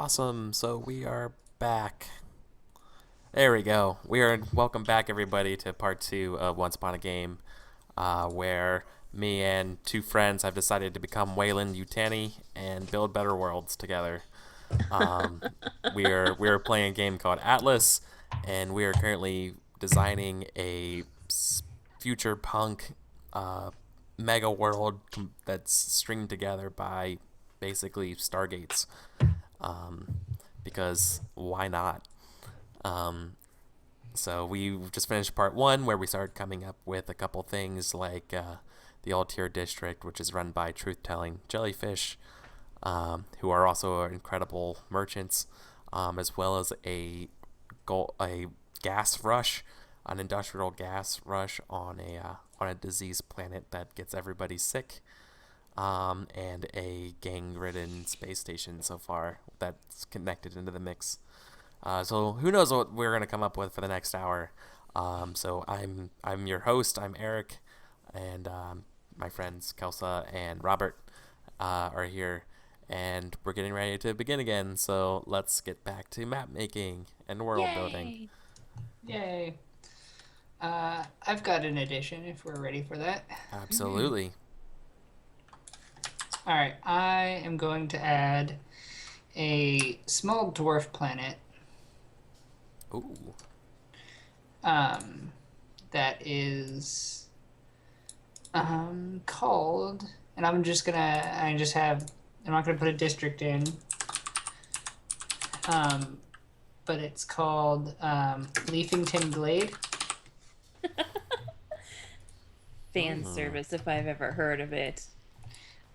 Awesome. So we are back. There we go. Welcome back, everybody, to part two of Once Upon a Game, where me and two friends have decided to become Wayland Yutani and build better worlds together. Um, we are playing a game called Atlas, and we are currently designing a future punk mega world that's stringed together by basically stargates. Because why not? Um, so we just finished part one, where we started coming up with a couple things like the Altier District, which is run by truth-telling jellyfish, who are also incredible merchants, as well as a gas rush, an industrial gas rush on a diseased planet that gets everybody sick, and a gang-ridden space station so far that's connected into the mix. So who knows what we're gonna come up with for the next hour. So I'm your host. I'm Eric, and my friends Kelsa and Robert are here, and we're getting ready to begin again. So let's get back to map making and world building. Yay! Yay. I've got an addition if we're ready for that. Absolutely. Alright, I am going to add a small dwarf planet Ooh. that is called, and I'm not gonna put a district in, but it's called Leafington Glade. Fan service, if I've ever heard of it.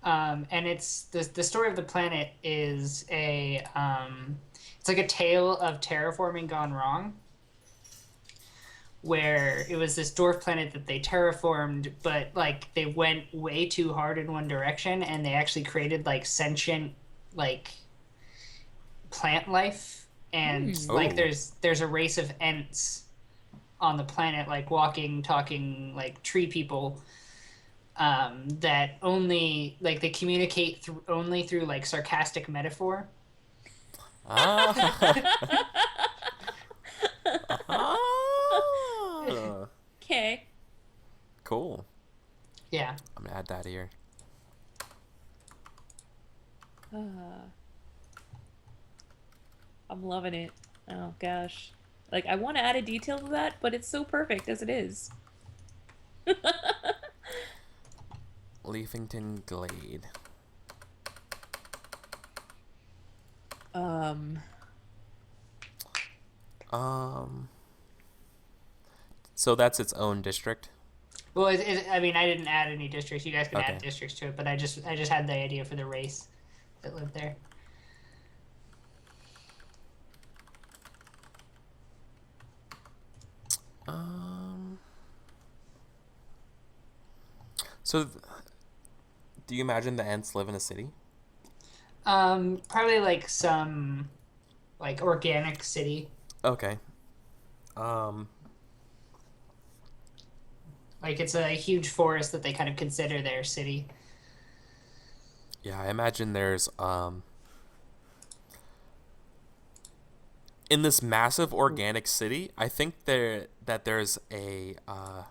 And it's the story of the planet is it's like a tale of terraforming gone wrong, where it was this dwarf planet that they terraformed, but like they went way too hard in one direction, and they actually created like sentient like plant life, and like there's a race of ents on the planet, like walking, talking, like tree people, that only like they communicate only through like sarcastic metaphor. Okay. Cool. Yeah. I'm gonna add that here. I'm loving it. Oh gosh. Like, I want to add a detail to that, but it's so perfect as it is. Leafington Glade. Um, So that's its own district. Well, I mean, I didn't add any districts. You guys can Okay. add districts to it, but I just had the idea for the race that lived there. So, do you imagine the ants live in a city? Probably like some like organic city. Okay. Um, Like it's a huge forest that they kind of consider their city. yeah, I imagine there's in this massive organic city, I think there's a uh,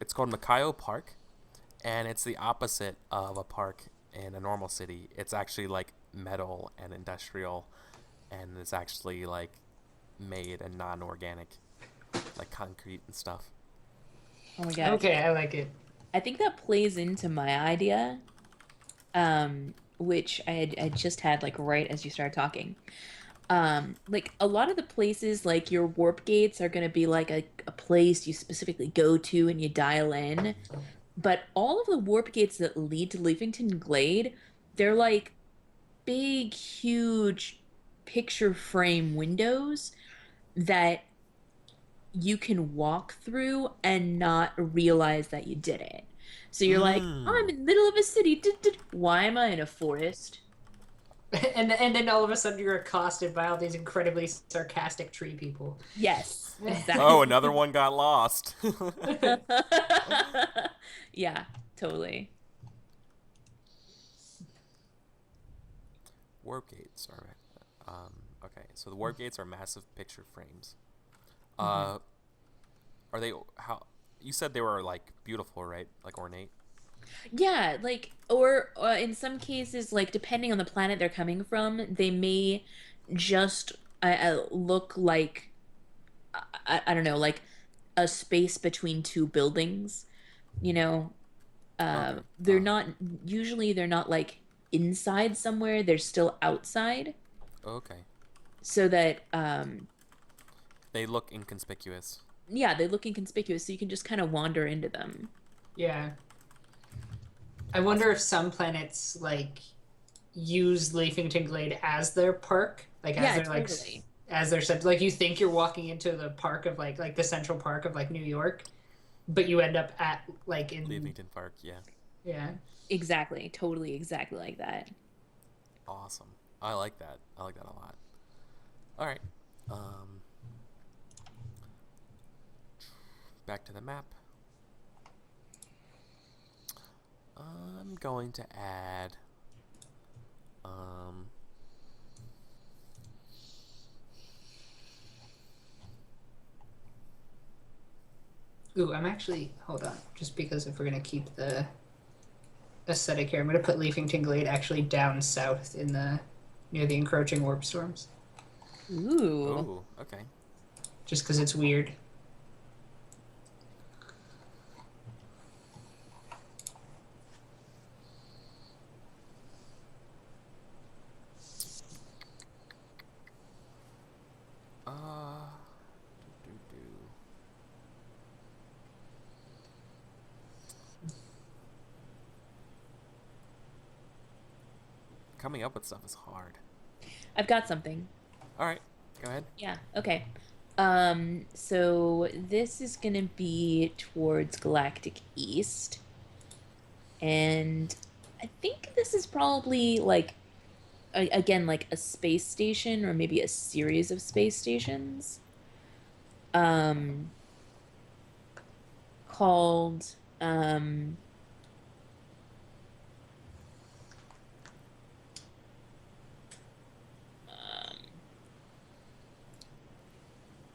it's called Makayo Park, and it's the opposite of a park in a normal city. It's actually like metal and industrial, and it's actually like made and non-organic, like concrete and stuff. oh my gosh. Okay, I like it. I think that plays into my idea, which I just had like right as you started talking. Like a lot of the places, like your warp gates are gonna be like a place you specifically go to and you dial in. But all of the warp gates that lead to Leafington Glade, they're like big, huge picture frame windows that you can walk through and not realize that you did it. So you're like, I'm in the middle of a city. Why am I in a forest? And then all of a sudden you're accosted by all these incredibly sarcastic tree people. Yes, Oh, exactly. another one got lost. Yeah, totally. Warp gates are okay. So the warp gates are massive picture frames. Hmm. Uh, are they how? You said they were like beautiful, right? Like ornate. Yeah, like, or in some cases, like, depending on the planet they're coming from, they may just look like, I don't know, like a space between two buildings, you know? Okay. They're not, usually they're not like inside somewhere, they're still outside, Okay. so that, They look inconspicuous. yeah, they look inconspicuous, so you can just kind of wander into them. Yeah. I wonder Awesome. if some planets like use Leafington Glade as their park, like as Yeah, their totally. as their set. Like you think you're walking into the park of like the Central Park of like New York, but you end up at like in Leavington Park. Yeah. yeah. Exactly, totally, exactly like that. Awesome. I like that. I like that a lot. All right. Um, back to the map. I'm going to add. Um, Ooh, I'm actually hold on, just because if we're gonna keep the aesthetic here, I'm gonna put Leafington Glade actually down south in the near the encroaching warp storms, Ooh. oh, okay. just because it's weird. Uh, do, do, do. Coming up with stuff is hard. I've got something. All right. Go ahead. Yeah, okay. So this is gonna be towards Galactic East, and I think this is probably like again like a space station or maybe a series of space stations. Um, called um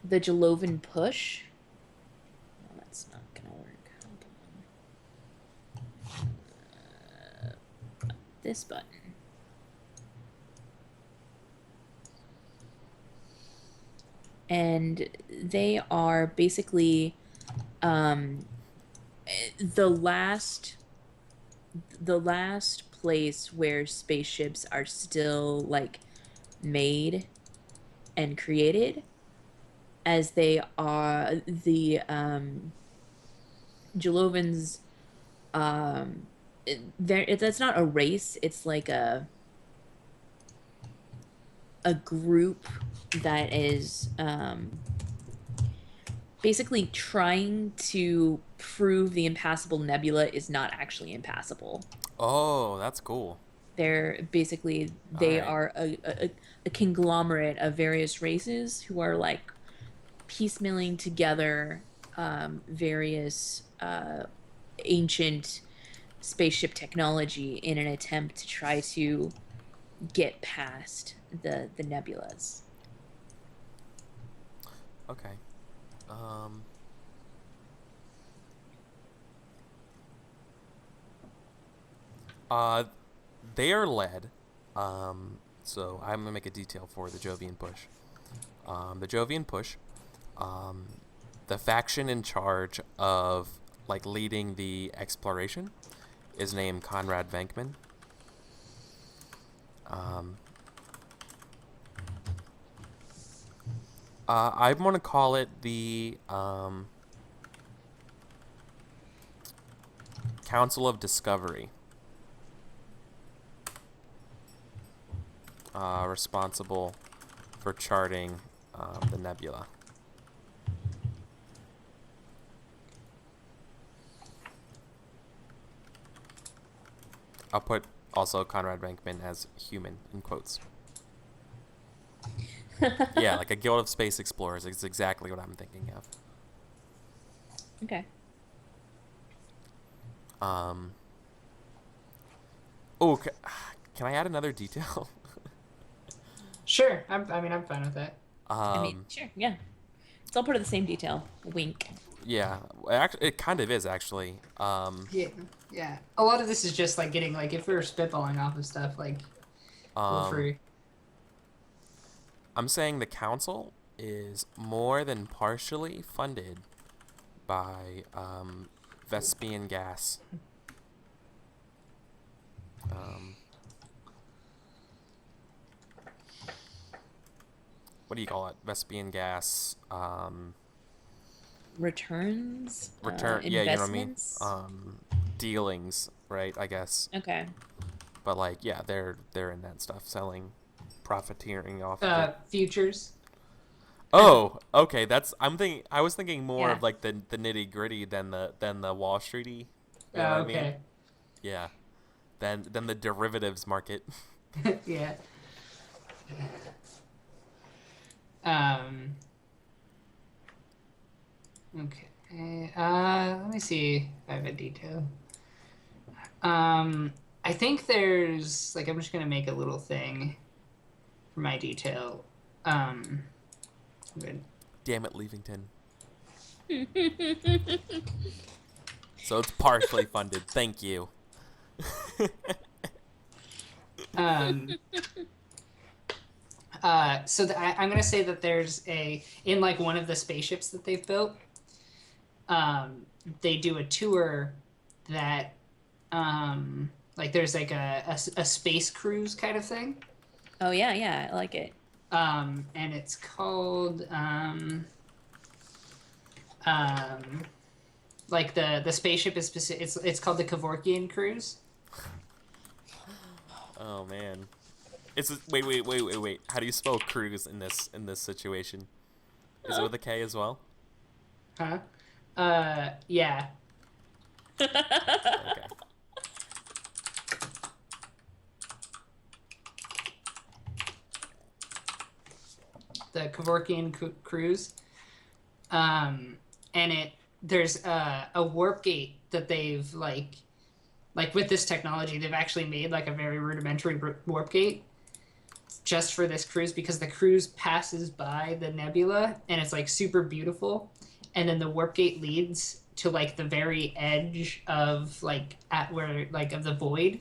the Jalovan Push. No, that's not gonna work. Hold on. This button. And they are basically um, the last the last place where spaceships are still like made and created, as they are the Jalovans. That's not a race, it's like a group that is basically trying to prove the impassable nebula is not actually impassable. Oh, that's cool. They're basically All they right. are a conglomerate of various races who are like piecemealing together various ancient spaceship technology in an attempt to try to get past the nebulas. Okay. Um, uh, they are led. So I'm gonna make a detail for the Jovian push. The Jovian push. Um, the faction in charge of like leading the exploration is named Conrad Venkman. Um, I want to call it the Council of Discovery, responsible for charting the nebula. I'll put also Conrad Venkman as human in quotes. Yeah, like a guild of space explorers is exactly what I'm thinking of. Okay. Um, oh, can I add another detail? Sure. I mean, I'm fine with that. I mean, Um, sure, yeah. It's all part of the same detail. Wink. yeah, it kind of is actually. Yeah. Yeah. A lot of this is just like getting like if we were spitballing off of stuff, like feel Um, free. I'm saying the council is more than partially funded by Vespian gas. Um, what do you call it? Vespian gas. Returns, Return. Yeah, you know what I mean. investments. Dealings, right? I guess. Okay. But like, yeah, they're in that stuff, selling, profiteering off of it. Futures. Oh, okay. That's I'm thinking. I was thinking more Yeah. of like the nitty gritty than the Wall Streety. You know what I mean? Okay. Yeah. Than the derivatives market. Yeah. Um. Okay. Let me see if I have a detail. I think there's like I'm just gonna make a little thing for my detail. Good. Damn it, Leavington. So it's partially funded. Thank you. Um. I'm gonna say that there's a in like one of the spaceships that they've built. They do a tour that like there's like a space cruise kind of thing. Oh yeah, yeah, I like it. And it's called like the spaceship is specific. It's called the Kevorkian cruise. Oh man. Wait. How do you spell cruise in this situation? Is it with a K as well? Huh? Yeah. Okay. The Kevorkian cruise. And there's a warp gate that they've like with this technology they've actually made like a very rudimentary warp gate just for this cruise because the cruise passes by the nebula and it's like super beautiful, and then the warp gate leads to like the very edge of like at where like of the void,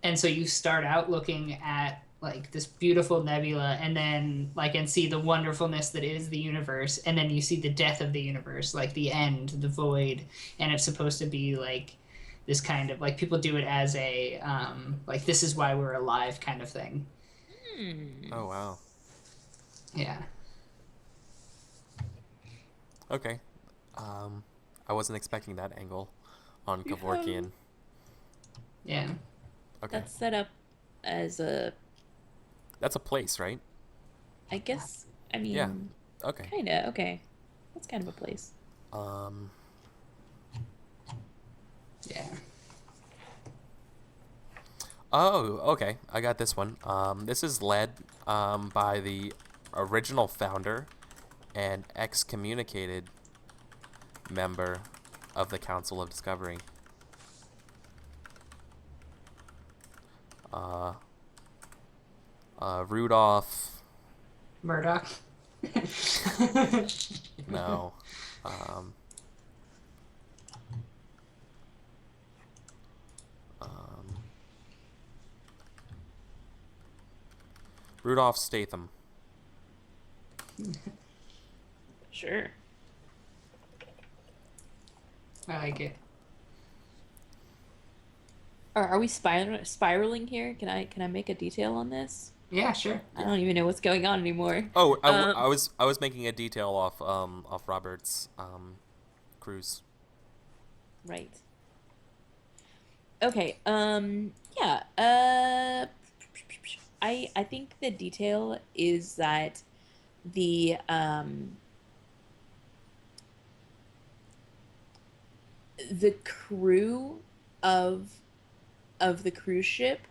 and so you start out looking at like this beautiful nebula and then like and see the wonderfulness that is the universe, and then you see the death of the universe, like the end, the void, and it's supposed to be like this kind of like people do it as a like this is why we're alive kind of thing. Oh wow. Yeah. Okay. I wasn't expecting that angle on Kevorkian. Yeah. Okay. That's set up as a, That's a place, right? I guess. I mean, Yeah. Okay. kinda. Okay, that's kind of a place. Um. Yeah. Oh, okay. I got this one. This is led by the original founder and excommunicated member of the Council of Discovery. Rudolph. Murdoch. No. Um, um, Rudolph Statham. Sure. I like it. Are we spiraling here? Can I make a detail on this? Yeah, sure. I don't even know what's going on anymore. Oh, Um, I was making a detail off Robert's cruise. right. Okay. Yeah. I think the detail is that the the crew of the cruise ship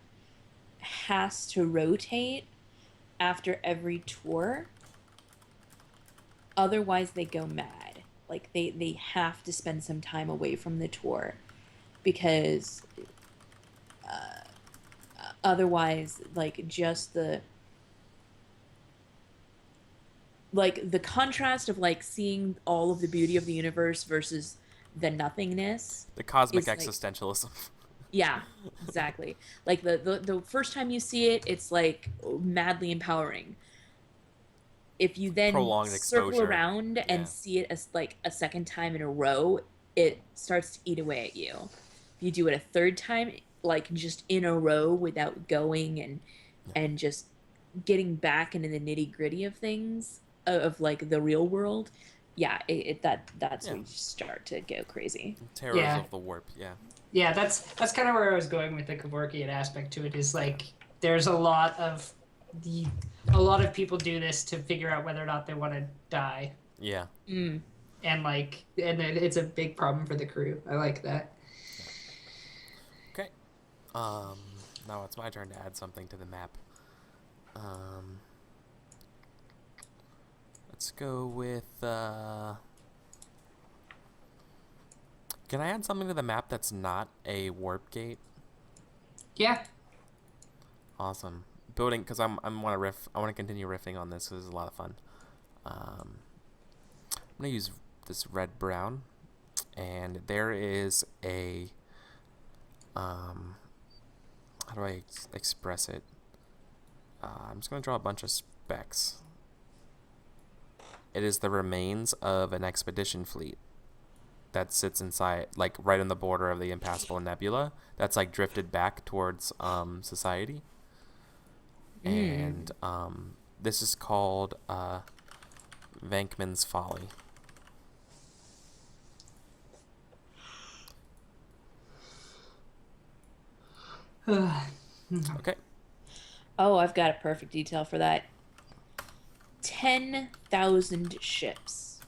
has to rotate after every tour, otherwise they go mad. Like they have to spend some time away from the tour because otherwise, like just the contrast of like seeing all of the beauty of the universe versus the nothingness The cosmic is like, existentialism. yeah, exactly. Like the first time you see it, it's like madly empowering. If you then Prolonged circle exposure. around and Yeah. see it as like a second time in a row, it starts to eat away at you. If you do it a third time, like just in a row without going and just getting back into the nitty gritty of things of like the real world, yeah, that's Yeah. where you start to go crazy. Terrors Yeah, of the warp. Yeah. yeah, that's kind of where I was going with the Kevorkian aspect to it. Is like there's a lot of the a lot of people do this to figure out whether or not they want to die, Yeah. Mm. and like it's a big problem for the crew. I like that. Okay. Now it's my turn to add something to the map. Um, let's go with. Can I add something to the map that's not a warp gate? Yeah, Awesome. Building, because I'm want to riff. I want to continue riffing on this. 'Cause this is a lot of fun. I'm gonna use this red brown, and there is a. How do I express it? I'm just gonna draw a bunch of specks. It is the remains of an expedition fleet that sits inside, like right on the border of the Impassable Nebula. That's like drifted back towards society, Mm. and this is called Venkman's Folly. Okay. Oh, I've got a perfect detail for that. 10,000 ships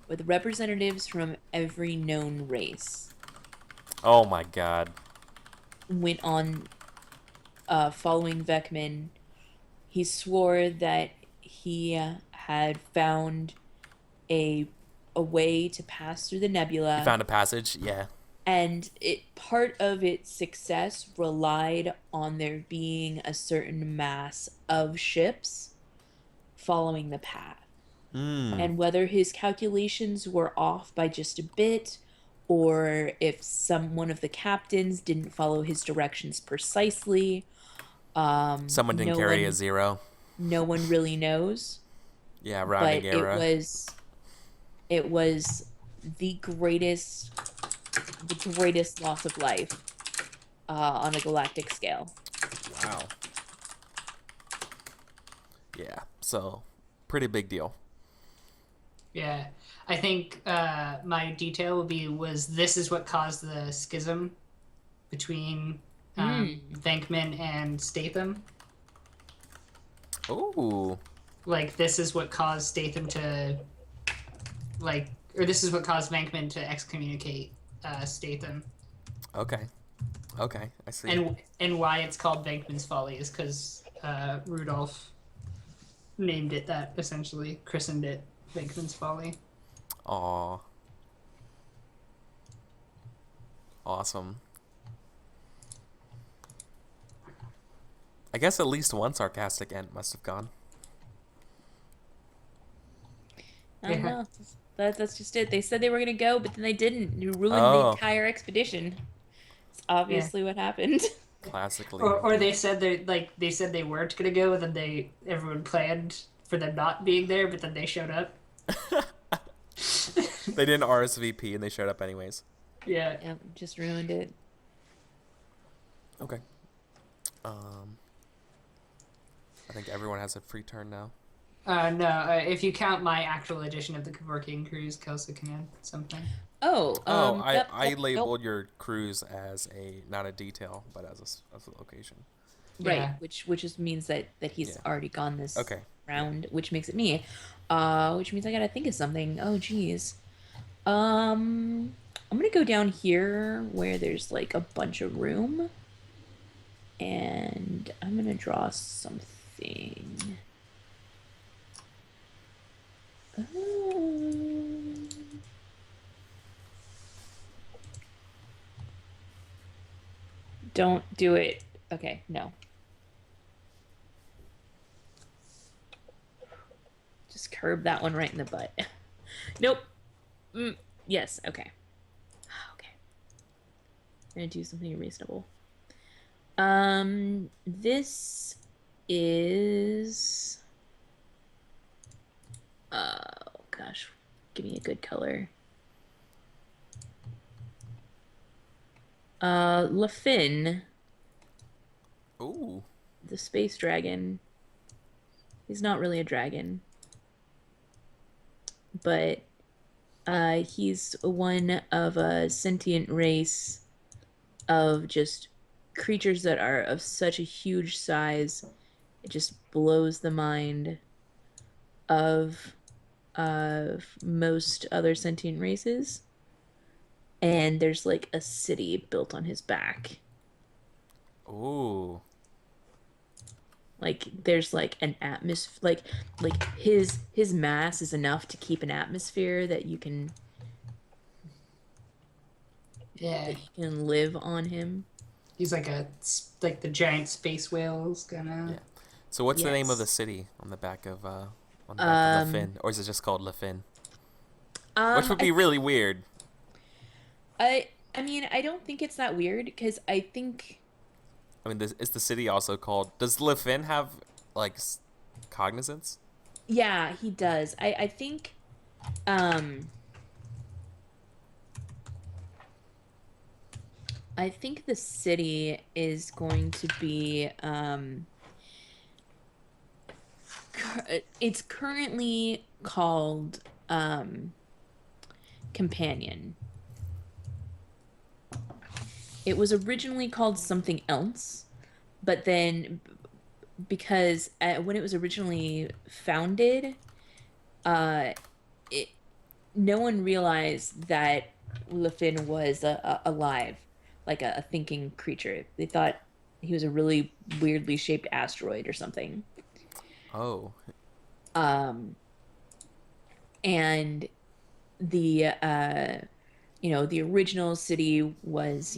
with representatives from every known race Oh my God. went on following Vekman. He swore that he had found a a way to pass through the You nebula, found a passage? Yeah. and it part of its success relied on there being a certain mass of ships following the path. Hmm. And whether his calculations were off by just a bit, or if one of the captains didn't follow his directions precisely, Someone didn't no carry a one zero. no one really knows. Yeah, But rounding it error. was the greatest loss of life on a galactic scale. Wow. Yeah. So, pretty big deal. yeah. I think my detail was this is what caused the schism between Mm. Venkman and Statham. Ooh. Like this is what caused Statham to like, or this is what caused Venkman to excommunicate Statham, Okay. Okay. I see. and why it's called Venkman's Folly is because Rudolph named it that, essentially christened it Venkman's Folly. Aw. Awesome. I guess at least one sarcastic ent must have gone. I don't Yeah. know. That's just it. They said they were gonna go, but then they didn't. You ruined the Oh. entire expedition. It's Yeah. obviously what happened. Classically. Or they said they said they weren't gonna go, and then everyone planned for them not being there, but then they showed up. They didn't RSVP and they showed up anyways. Yeah. Yep, just ruined it. Okay. I think everyone has a free turn now. No, if you count my actual edition of the Kevorkian Cruise, Kelsa can add something. Oh, Oh, yep, I yep, labeled your cruise as not a detail, but as a location. right, Yeah. which just means that he's Yeah. already gone this Okay. round, which makes it me. Which means I gotta think of something. Oh, geez. I'm gonna go down here where there's like a bunch of room, and I'm gonna draw something. Don't do it. Okay, no. Just curb that one right in the butt. Nope. Yes, okay. Okay. I'm gonna do something reasonable. This is oh gosh, give me a good color. Lafin, Ooh. the space dragon. He's not really a dragon, but he's one of a sentient race of just creatures that are of such a huge size. It just blows the mind of most other sentient races. And there's like a city built on his back. Ooh. Like there's like an atmosphere, like his mass is enough to keep an atmosphere Yeah, that you can live on him. he's like the giant space whales Yeah. gonna. So what's the name of the Yes. city on the back of Um, Lafin, or is it just called Lafin? Which would I be think really weird. I mean, I don't think it's that weird because I think I mean, is the city also called? Does Lafin have like cognizance? yeah, he does. I think um I think the city is going to be it's currently called Companion. It was originally called something else, but then because when it was originally founded, uh it no one realized that Lefin was alive, like a thinking creature. They thought he was a really weirdly shaped asteroid or something. Oh. Um, and the the original city was,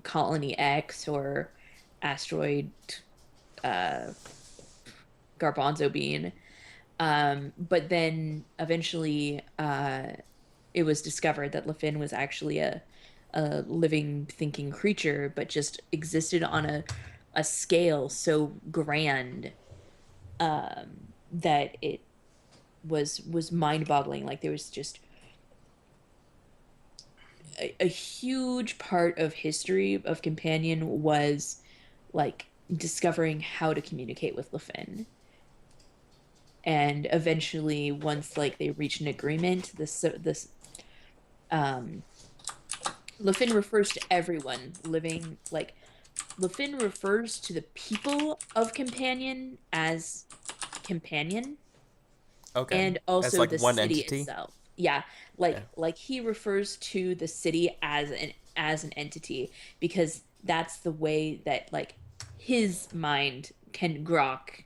Colony X or asteroid uh Garbanzo Bean. But then eventually it was discovered that Lefin was actually a living thinking creature, but just existed on a scale so grand that it was mind-boggling. Like there was just a huge part of history of Companion was like discovering how to communicate with Lefin. And eventually, once like they reached an agreement, this um Lefin refers to everyone living like Lefin refers to the people of Companion as Companion Okay. and As also like the one city entity. itself. Yeah, Yeah. like he refers to the city as an entity because that's the way that like his mind can grok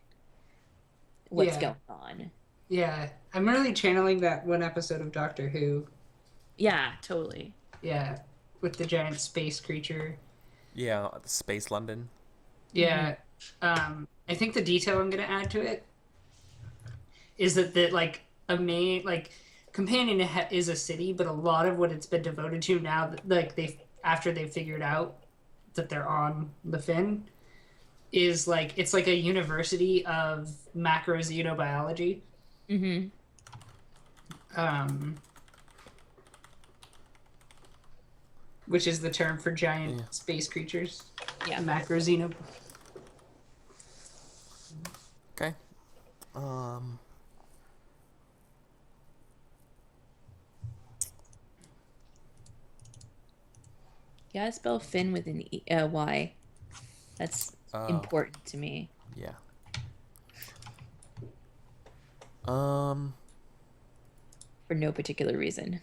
what's Yeah, going on. yeah. I'm really channeling that one episode of Doctor Who. Yeah, totally. Yeah, with the giant space creature. Yeah. Space London. Hmm. Yeah. I think the detail I'm gonna add to it is that like a main like companion is a city, but a lot of what it's been devoted to now, like they after they've figured out that they're on the Fin, is like it's like a university of macroxenobiology, Hmm. um, which is the term for giant Yeah. space creatures. Yeah. Macroxeno. Okay. Um. You gotta spell Finn with an Y. That's Oh. important to me Yeah. Um. for no particular reason.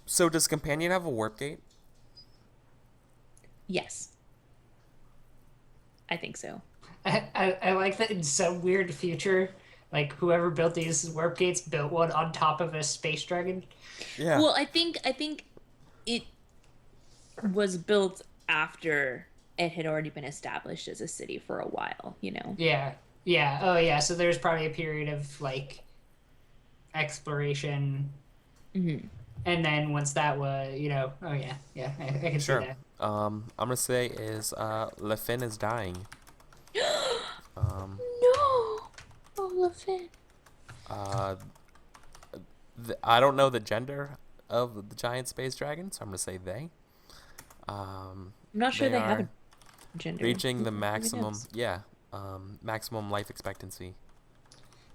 So does Companion have a warp gate? Yes, I think so. I like that in some weird future Like whoever built these warp gates built one on top of a space dragon. Yeah. Well, I think it was built after it had already been established as a city for a while, you know. Yeah. Yeah. Oh yeah. So there's probably a period of like exploration, Hmm. and then once that was, oh yeah, yeah, I can see Sure. that. I'm gonna say is Le Finn is dying. Um, No, Olafin. uh, I don't know the gender of the giant space dragon, so I'm gonna say they. I'm not sure They they have are a gender. reaching the Who maximum, knows? yeah, maximum life expectancy.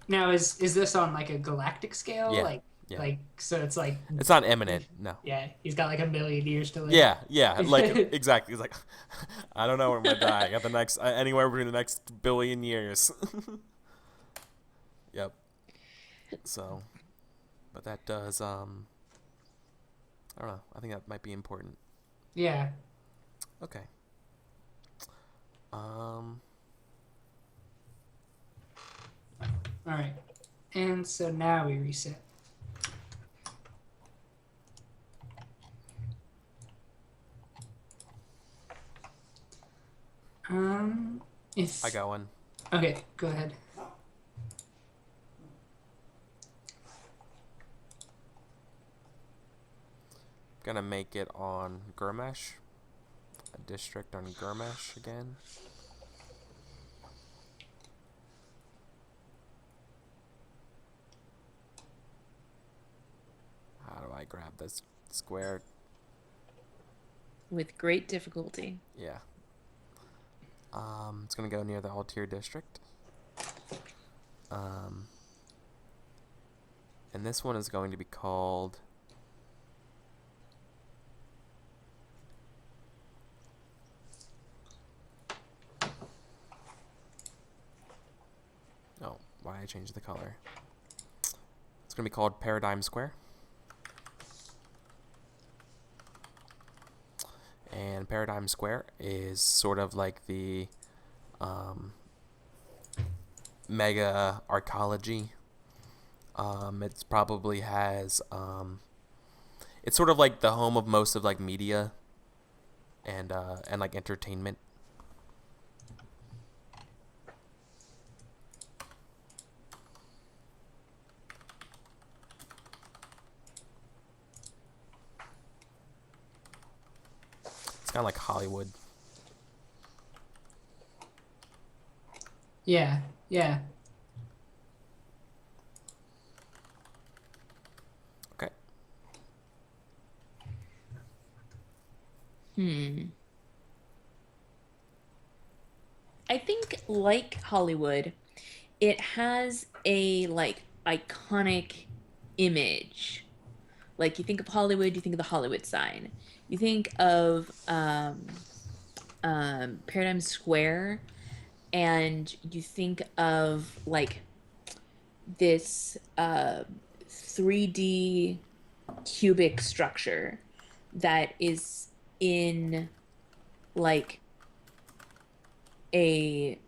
Now is this on like a galactic scale? Yeah, yeah. So it's like, It's not imminent, no. yeah, he's got like a million years to live. Yeah, yeah, like exactly. He's like, I don't know when I'm gonna die. I got the next anywhere between the next billion years. Yep. So, but that does I don't know. I think that might be important. Yeah. Okay. Um. All right. And so now we reset. If I got one. Okay, go ahead. Gonna make it on Gurmesh. A district on Gurmesh again. How do I grab this square? With great difficulty. Yeah. It's gonna go near the Altier district. Um, and this one is going to be called. Oh, why I changed the color? It's gonna be called Paradigm Square. And Paradigm Square is sort of like the mega arcology. It's probably has it's sort of like the home of most of like media and like entertainment. It's kind of like Hollywood. Yeah. Yeah. Okay. I think like Hollywood, it has a like iconic image. Like you think of Hollywood, you think of the Hollywood sign. You think of Paradigm Square, and you think of like this 3D cubic structure that is in like a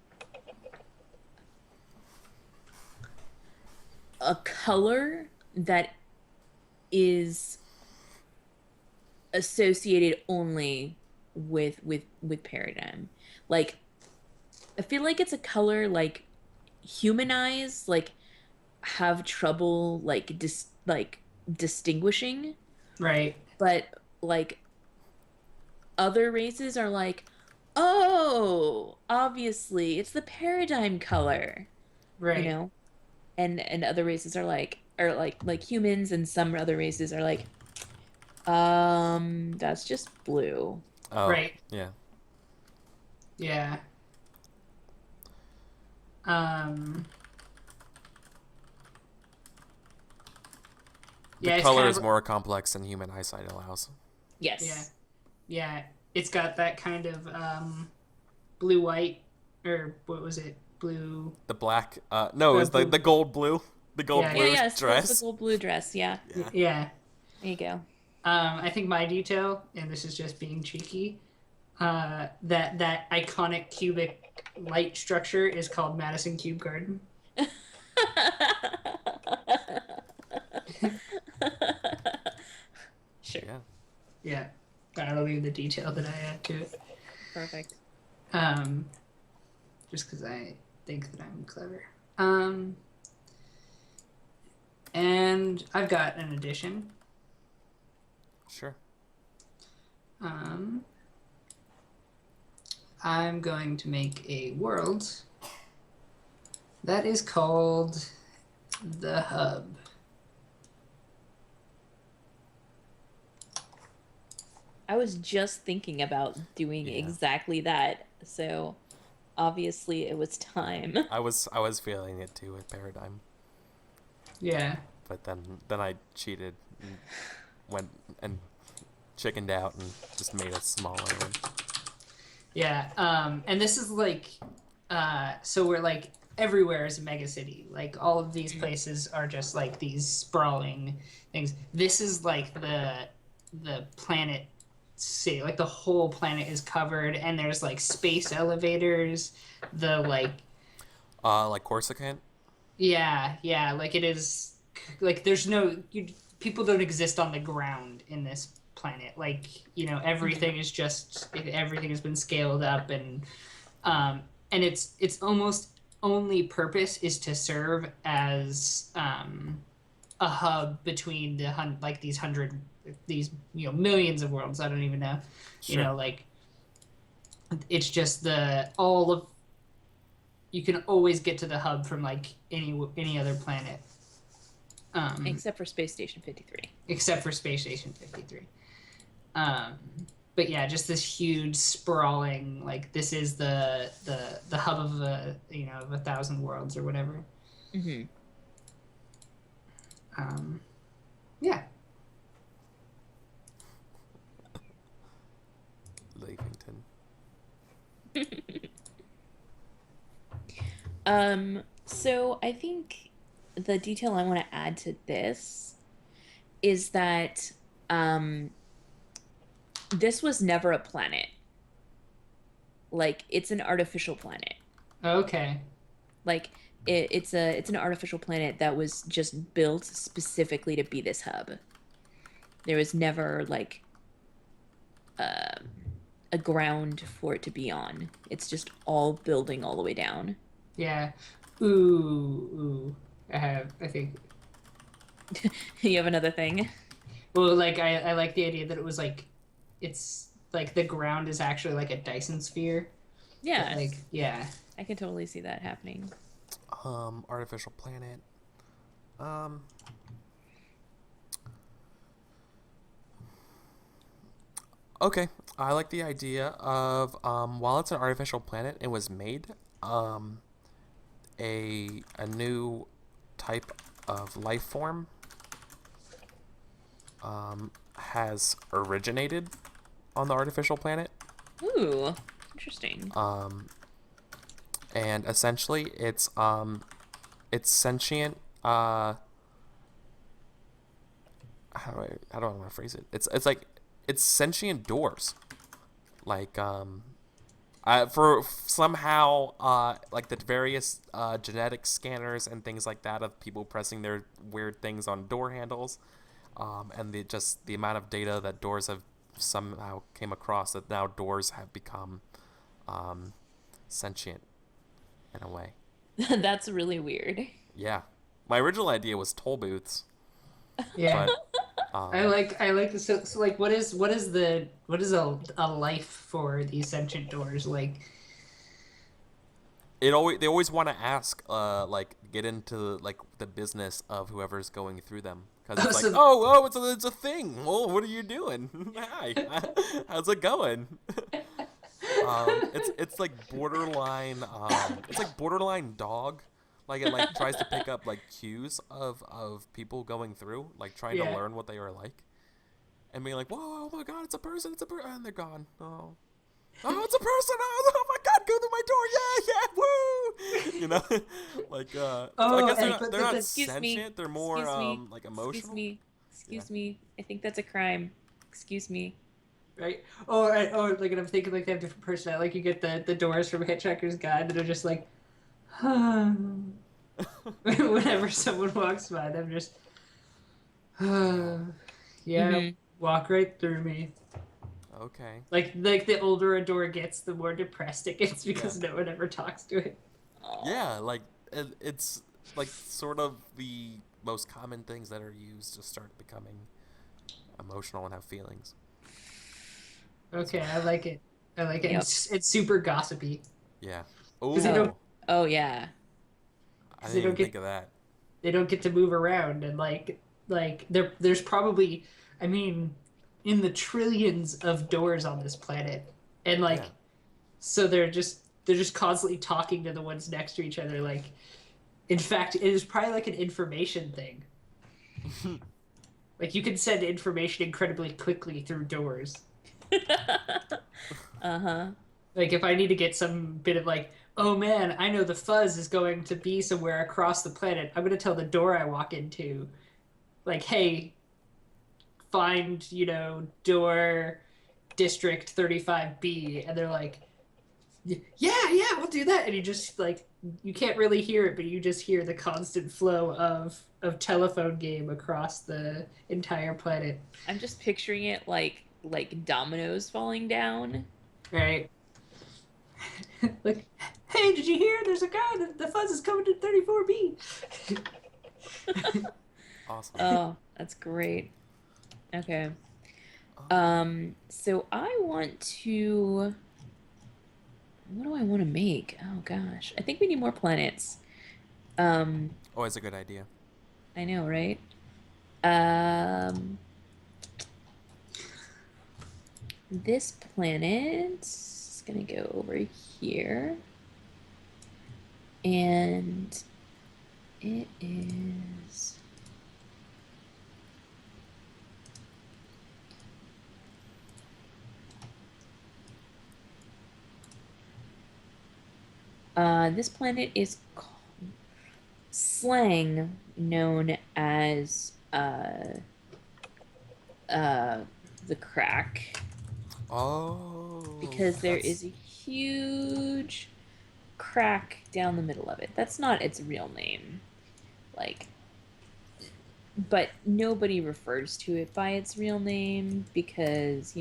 a color that is associated only with Paradigm. Like I feel like it's a color like human eyes like have trouble like distinguishing, Right. but like other races are like, "Oh, obviously, it's the Paradigm color." You Right. know? And other races are like humans, and some other races are like, that's just blue. Oh, Right. yeah. Yeah. Um. The Yeah. It's color kind is of. more complex than human eyesight allows. Yeah. Yes. Yeah. It's got that kind of blue white, or what was it? Blue. The black, no, it's Blue. the gold blue, the gold Yeah. Yeah, blue yeah, it's the dress. gold blue dress, yeah. Yeah. Yeah. There you go. I think my detail, and this is just being cheeky, that iconic cubic light structure is called Madison Cube Garden. Sure. Yeah. Yeah, that'll be the detail that I add to it. Perfect. Um, just because I think that I'm clever. Um, and I've got an addition. Sure. Um, I'm going to make a world that is called the Hub. I was just thinking about doing Yeah. exactly that, so obviously it was time. I was feeling it too with Paradigm, Yeah. but then I cheated and went and chickened out and just made a smaller one. Yeah. And this is like, so we're like everywhere is a mega city. Like all of these places are just like these sprawling things. This is like the planet city. Like the whole planet is covered, and there's like space elevators. The Like Corsican. yeah, like it is like there's no people don't exist on the ground in this planet. Like, everything is just everything has been scaled up, um and it's almost only purpose is to serve as a hub between like these millions of worlds. I don't even know. Sure. Like it's just the all of you can always get to the hub from like any other planet, Except for Space Station 53. except for Space Station 53. But yeah, just this huge sprawling, like this is the hub of of 1,000 worlds or whatever. Mm-hmm. Yeah. Lavington. So I think the detail I want to add to this is that this was never a planet. Like it's an artificial planet. Okay. Like it's an artificial planet that was just built specifically to be this hub. There was never like a ground for it to be on. It's just all building all the way down. Yeah. Ooh. I think. You have another thing? Well, like I like the idea that it was like, it's like the ground is actually like a Dyson sphere. Yeah, Like, yeah. I can totally see that happening. Artificial planet. Okay, I like the idea of while it's an artificial planet, it was made a new type of life form has originated on the artificial planet. Ooh, interesting. And essentially it's sentient. How do I want to phrase it? It's like it's sentient doors, like for somehow like the various genetic scanners and things like that of people pressing their weird things on door handles, and the amount of data that doors have somehow came across, that now doors have become sentient in a way. That's really weird. Yeah, my original idea was toll booths, Yeah. but I like this. So like, what is a life for these sentient doors? Like, they always want to ask like get into like the business of whoever's going through them, because it's like, so it's a thing. Well, what are you doing? Hi, how's it going? It's like borderline it's like borderline dog, like it like tries to pick up like cues of people going through, like trying to Yeah. learn what they are like, and being like, whoa, oh my god, it's a person, and they're gone. It's a person. Oh my god, go through my door. Yeah, woo. Like so I guess they're not Excuse me. sentient. They're more Excuse me. like Excuse emotional. me. Excuse me. I think that's a crime. Excuse me. right? Like, and I'm thinking like they have different personality. Like you get the doors from Hitchhiker's Guide that are just like, huh. Whenever someone walks by them, just Yeah. yeah, Mm-hmm. walk right through me. Okay. Like the older a door gets, the more depressed it gets Yeah. because no one ever talks to it. Yeah, like it's like sort of the most common things that are used to start becoming emotional and have feelings. Okay, So I like it. I like it. And Yep. it's super gossipy yeah. because they don't Oh, Oh yeah. I because didn't even think of that. they don't get to move around and there's probably, I mean, in the trillions of doors on this planet, and Yeah. so they're just constantly talking to the ones next to each other. Like, in fact, it is probably like an information thing. Like you can send information incredibly quickly through doors. Uh-huh. Like if I need to get some bit of like, oh man, I know the fuzz is going to be somewhere across the planet. I'm gonna tell the door I walk into, like, hey, find, door district 35B, and they're like, yeah, yeah, we'll do that. And you just like you can't really hear it, but you just hear the constant flow of telephone game across the entire planet. I'm just picturing it like dominoes falling down. Right? Like, hey, did you hear? There's a guy. The fuzz is coming to 34B. Awesome. Oh, that's great. Okay. So I want to, what do I want to make? Oh gosh. I think we need more planets. Um, Always a good idea. I know, right? Um, this planet is gonna go over here, and it is. This planet is slang known as uh, the crack Oh, because there that's is a huge crack down the middle of it. That's not its real name. Like, but nobody refers to it by its real name because,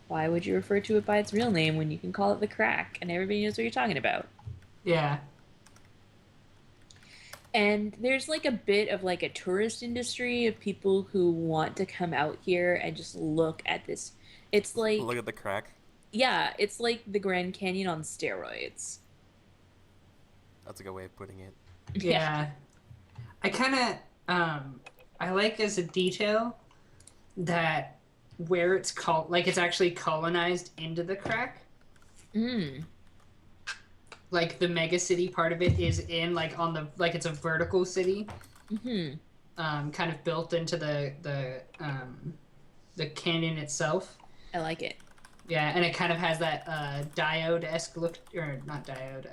why would you refer to it by its real name when you can call it the crack and everybody knows what you're talking about? Yeah, And there's like a bit of like a tourist industry of people who want to come out here and just look at this. It's look like, at the crack. yeah, it's like the Grand Canyon on steroids. That's a good way of putting it. Yeah. yeah. I kind of I like as a detail that where it's called like it's actually colonized into the crack. Mm. Like the mega city part of it is in like on the like it's a vertical city, Hmm. kind of built into the canyon itself. I like it. Yeah, and it kind of has that diode-esque look, or not diode.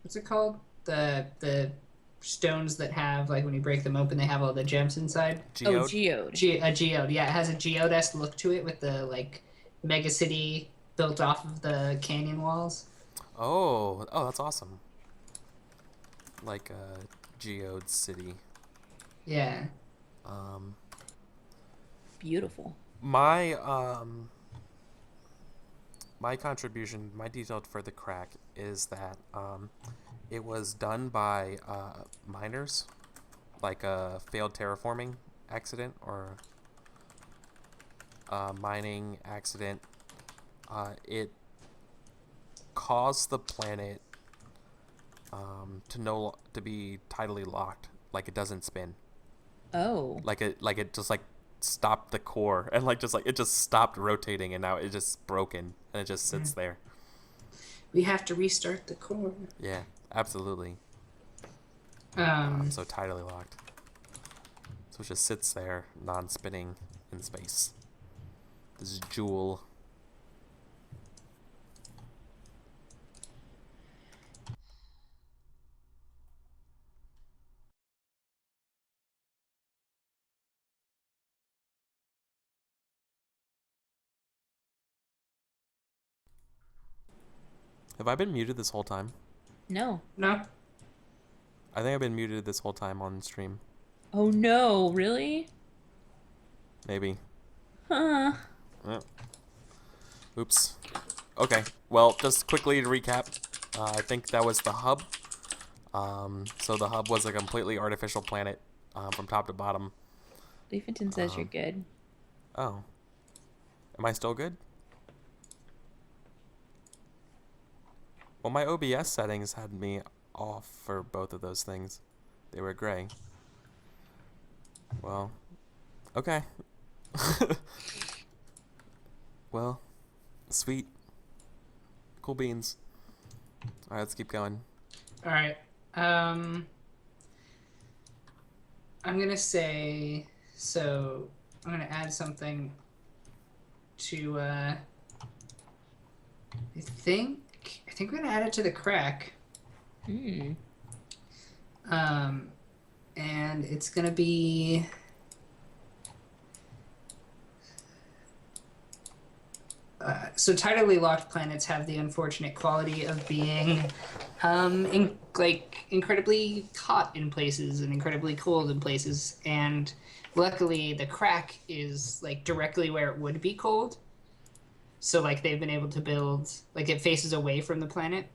What's it called? The stones that have like when you break them open, they have all the gems inside. Oh, Geode. geode. A geode, yeah, it has a geode-esque look to it with the like mega city built off of the canyon walls. Oh, that's awesome. Like Geode City. Yeah. Um, Beautiful. my my contribution, my detail for the crack is that it was done by miners, like a failed terraforming accident or a mining accident. It caused the planet to be tidally locked, like it doesn't spin, Oh. like it just like stopped the core and like just like it just stopped rotating and now it's just broken and it just sits there. We have to restart the core. Yeah, absolutely. Um, So tidally locked. So it just sits there, non-spinning in space. This jewel. Have I been muted this whole time? No. No. I think I've been muted this whole time on stream. Oh no, really? Maybe. Huh. Oh, oops. Okay. Well, just quickly to recap, I think that was the hub. So the hub was a completely artificial planet from top to bottom. Leafington says you're good. Oh. Am I still good? Well, my OBS settings had me off for both of those things. They were gray. Well, okay. Well, sweet. Cool beans. Alright, let's keep going. All right. I'm gonna say so. I'm gonna add something to. I think we're gonna add it to the crack. Hmm. And it's gonna be. So tidally locked planets have the unfortunate quality of being incredibly hot in places and incredibly cold in places, and luckily the crack is like directly where it would be cold, so like they've been able to build, like, it faces away from the planet,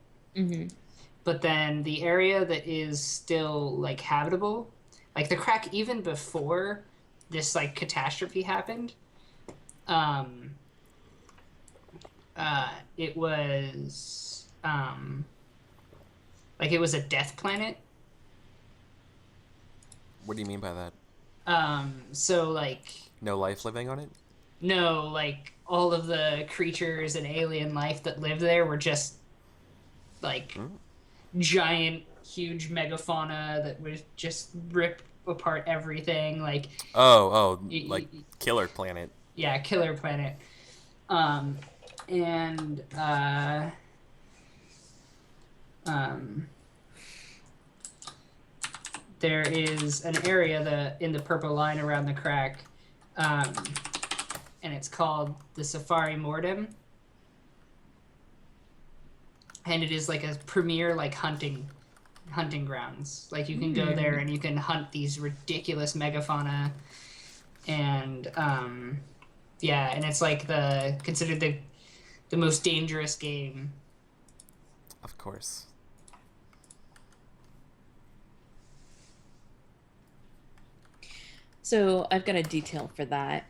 but then the area that is still like habitable, like the crack even before this like catastrophe happened, it was like it was a death planet. What do you mean by that? So like No life living on it? no, like all of the creatures and alien life that lived there were just like giant, huge megafauna that would just rip apart everything. Like Like killer planet. yeah, killer planet. And there is an area in the purple line around the crack, and it's called the Safari Mortem, and it is like a premier like hunting grounds. Like you can go there and you can hunt these ridiculous megafauna, and yeah, and it's like considered the most dangerous game. Of course. So I've got a detail for that.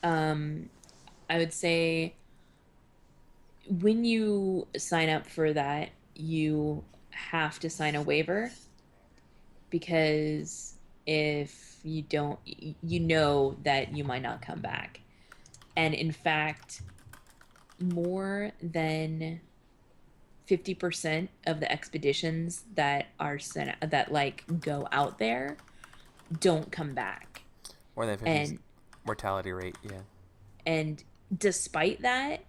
I would say when you sign up for that, you have to sign a waiver, because if you don't, you know that you might not come back. And in fact, more than 50% of the expeditions that are sent, that like go out there, don't come back. More than 50 And mortality rate, yeah. and despite that,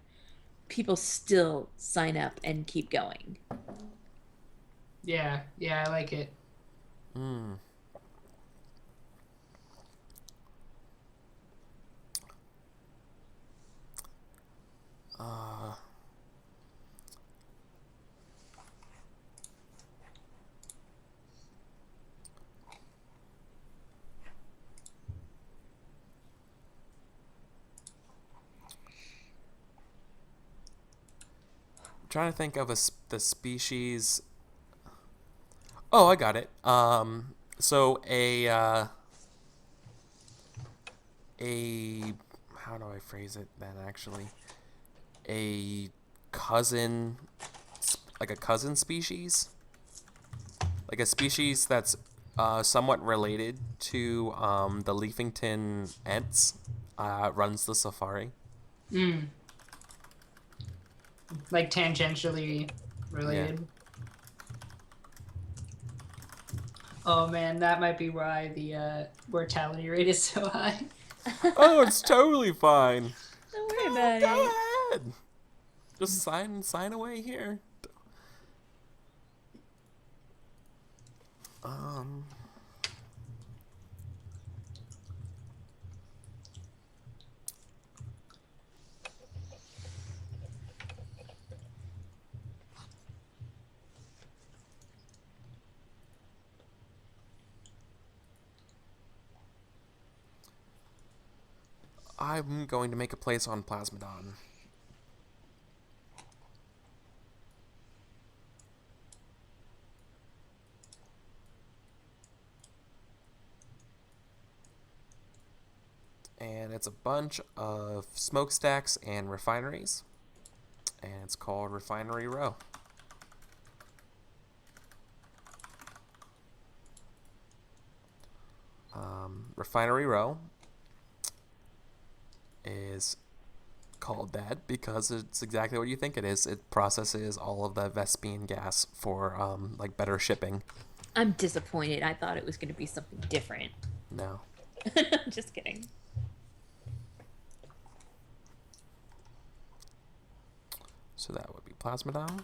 people still sign up and keep going. Yeah, I like it. I'm trying to think of the species. Oh, I got it. So how do I phrase it then? Actually, a cousin, like a cousin species, like a species that's somewhat related to the Leafington Ents, runs the safari. Like tangentially related. Oh man, that might be why the mortality rate is so high. Oh, it's totally fine. Don't worry about Go it. ahead. Just sign away here. I'm going to make a place on Plasmodon. And it's a bunch of smokestacks and refineries. And it's called Refinery Row. Refinery Row is called that because it's exactly what you think it is. It processes all of the Vespian gas for like better shipping. I'm disappointed. I thought it was going to be something different. No. Just kidding. So that would be Plasmodon.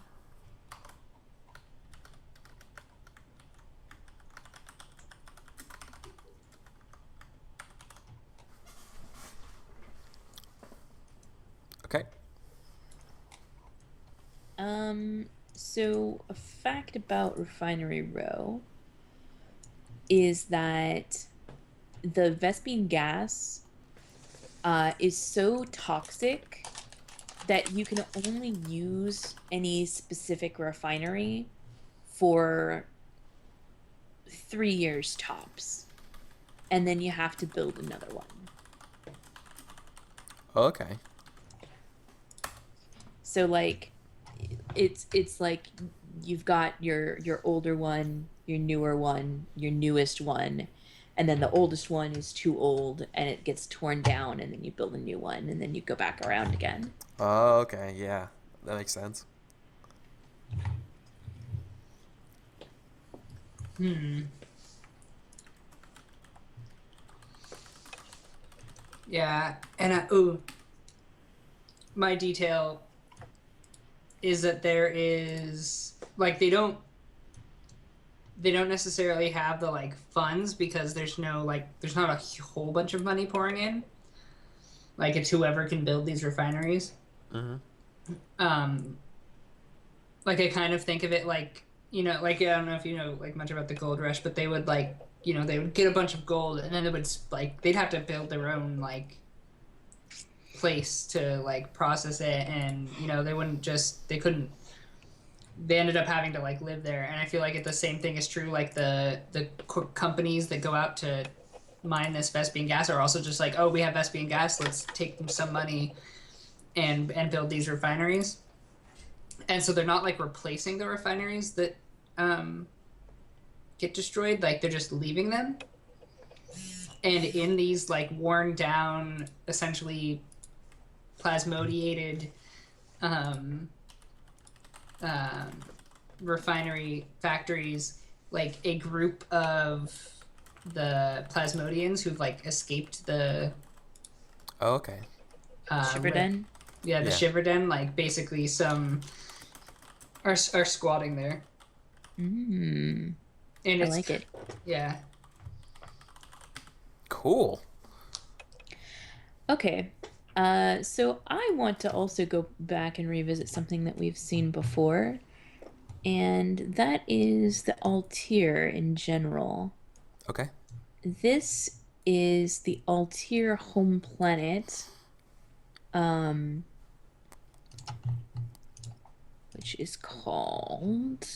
Okay. So a fact about Refinery Row is that the Vespian gas is so toxic that you can only use any specific refinery for 3 years tops, and then you have to build another one. Okay. So like it's like you've got your older one, your newer one, your newest one, and then the oldest one is too old and it gets torn down, and then you build a new one, and then you go back around again. Oh, okay. Yeah, that makes sense. Yeah, and my detail is that there is like they don't necessarily have the like funds because there's not a whole bunch of money pouring in. Like it's whoever can build these refineries. Mm-hmm. Like I kind of think of it like, like I don't know if you know like much about the gold rush, but they would like, they would get a bunch of gold and then it would like they'd have to build their own like place to like process it, and they ended up having to like live there. And I feel like the same thing is true, like the companies that go out to mine this Vespian gas are also just like, oh, we have Vespian gas, let's take them some money and build these refineries. And so they're not like replacing the refineries that get destroyed, like they're just leaving them. And in these like worn down, essentially plasmodiated refinery factories, like a group of the Plasmodians who've like escaped the Oh, okay. Shiverden. The Shiverden, like basically some are squatting there. Mm. And I like it. Yeah. Cool. Okay. So I want to also go back and revisit something that we've seen before, and that is the Altair in general. Okay. This is the Altair home planet, which is called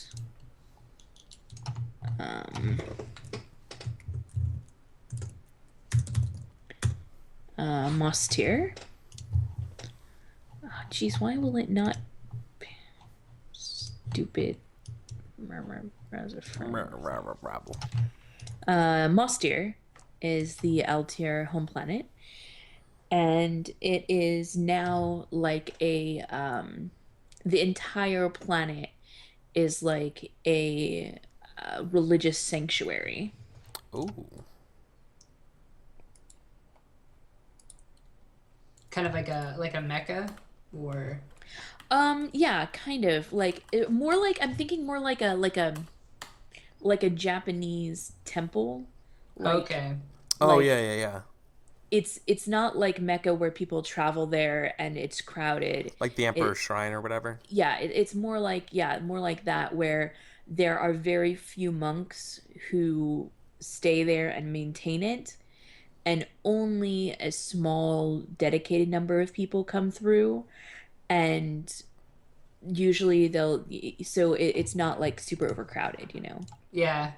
Mostier. Oh, geez, why will it not? Stupid. Mostier is the Altair home planet, and it is now like the entire planet is like a religious sanctuary. Ooh. Kind of like a Mecca, or Yeah, kind of like more like I'm thinking more like a Japanese temple. Like, okay. Oh, like yeah. it's not like Mecca where people travel there and it's crowded. Like the Emperor's Shrine or whatever. Yeah, it's more like that, where there are very few monks who stay there and maintain it, and only a small dedicated number of people come through, and usually it's not like super overcrowded, you know. Yeah.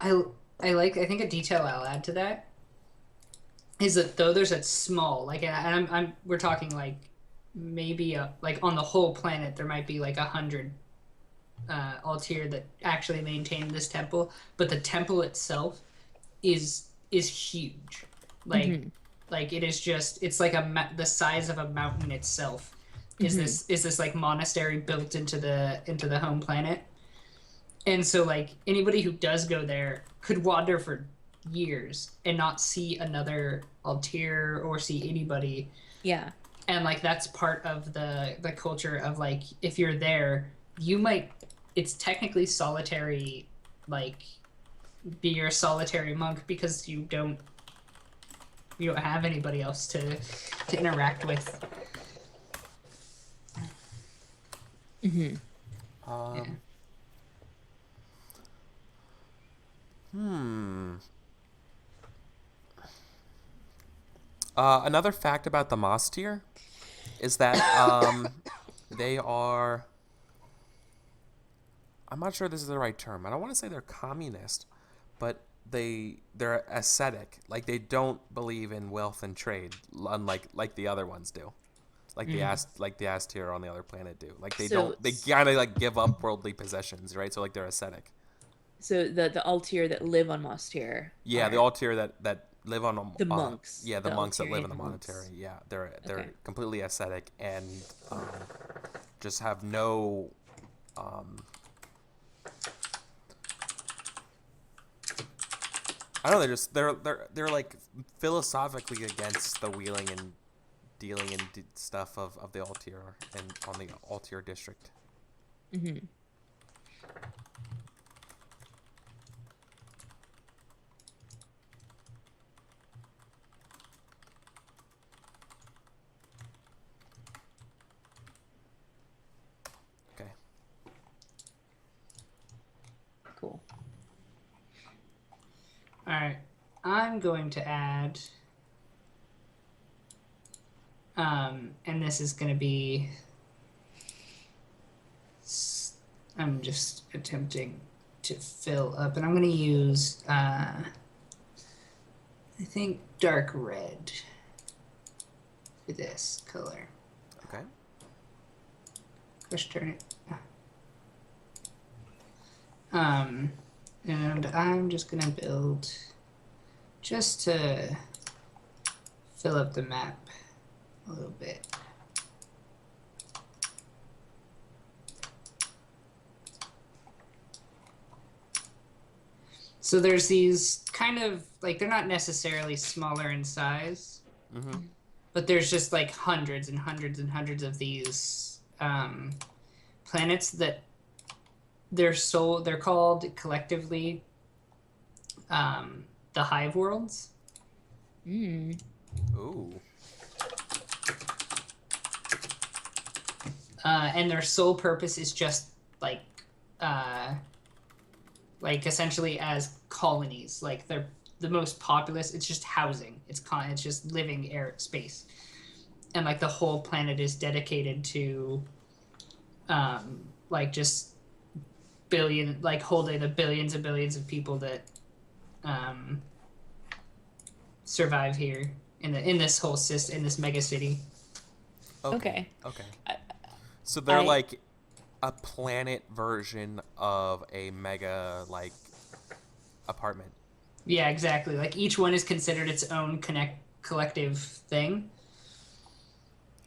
I I think a detail I'll add to that is that though there's a small like, and I'm we're talking like maybe like on the whole planet there might be like 100 Altir that actually maintain this temple, but the temple itself is huge. Like Hmm. it is just it's like the size of a mountain itself. Hmm. Is this like monastery built into the home planet? And so like anybody who does go there could wander for years and not see another Altir or see anybody. Yeah. And like that's part of the culture of like if you're there, you might it's technically solitary, like be your solitary monk because you don't have anybody else to interact with. Hmm. Yeah. Um, hmm. Another fact about the Moss tier is that they are. I'm not sure this is the right term. I don't want to say they're communist, but they're ascetic. Like they don't believe in wealth and trade, unlike like the other ones do. Mm. Like the Astier on the other planet do. Like So they kind of like give up worldly possessions, right? So like they're ascetic. so the Altir that live on Mostier Yeah, the are Altier that live on the monks, yeah, the the monks that live in Altirian the monks. monastery. Yeah, they're Okay. completely ascetic and um, just have no um, I don't know. They're like philosophically against the wheeling and dealing and stuff of the Altier and on the Altier district. Hmm. Okay. Cool. All right. I'm going to add and this is going to be I'm just attempting to fill up and I'm going to use I think dark red for this color. Okay. Push turn it. Um, and I'm just gonna build just to fill up the map a little bit. So there's these kind of like they're not necessarily smaller in size, Mm-hmm. but there's just like hundreds and hundreds and hundreds of these planets that they're called collectively the hive worlds. Mm. Ooh. And their sole purpose is just uh, like essentially as colonies. Like they're the most populous. It's just housing. It's just living air space, and like the whole planet is dedicated to like just holding the billions and billions of people that um, survive here in this whole system in this mega city. Okay. Okay. Okay. I, So they're I like a planet version of a mega like apartment. Yeah, exactly. Like each one is considered its own collective thing.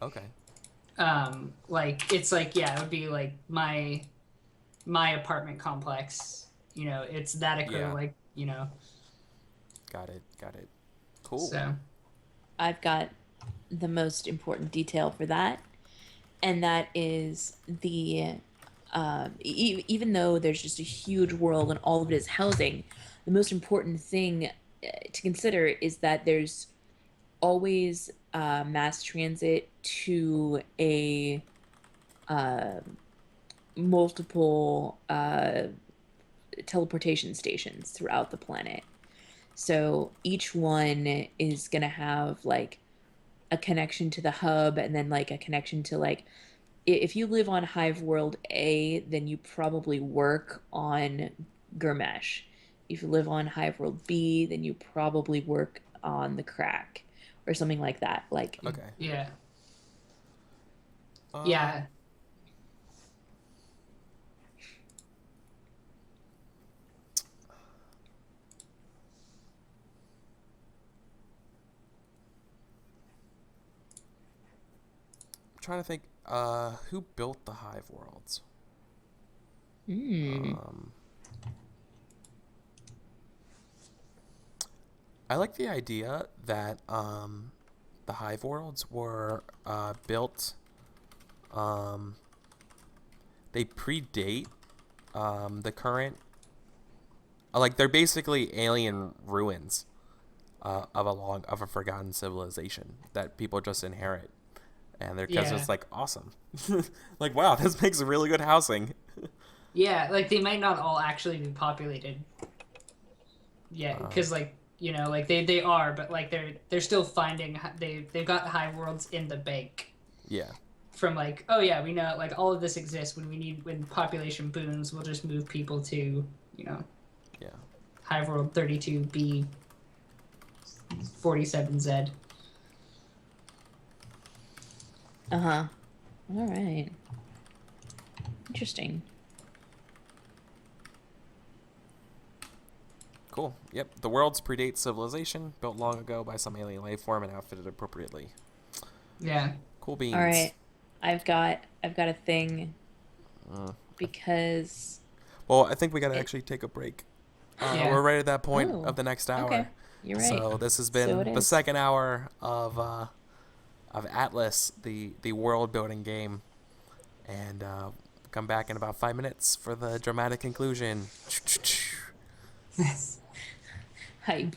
Okay. Like it's like yeah, it would be like my apartment complex. You know, it's that equivalent. Yeah. Like you know, Got it. Got it. Cool. so I've got the most important detail for that, and that is even though there's just a huge world and all of it is housing, the most important thing to consider is that there's always mass transit to a uh, multiple teleportation stations throughout the planet. So each one is going to have like a connection to the hub and then like a connection to like if you live on Hive World A, then you probably work on Gurmesh. If you live on Hive World B, then you probably work on the crack or something like that. Like, Okay. Yeah. Um, Yeah. I'm trying to think. Who built the Hive Worlds? hmm. Um, I like the idea that the Hive Worlds were built. Um, they predate the current. Like they're basically alien ruins of a forgotten civilization that people just inherit, and they're because Yeah. it's like awesome. Like wow, this makes really good housing. Yeah, like they might not all actually be populated yet, Um, because like like they are, but like they're still finding they've got hive worlds in the bank yeah, from like oh yeah we know like all of this exists when population booms we'll just move people to you know yeah. hive world 32B 47Z. Uh-huh. All right. Interesting. Cool. Yep. The worlds predate civilization, built long ago by some alien life form and outfitted appropriately. Yeah. Cool All beans. right. I've got a thing Uh, because well, I think we got to it actually take a break. Yeah. We're right at that point of oh, the next okay. hour. You're right. So this has So it been the is. second hour of Atlas, the world building game, and come back in about 5 minutes for the dramatic conclusion. Hype.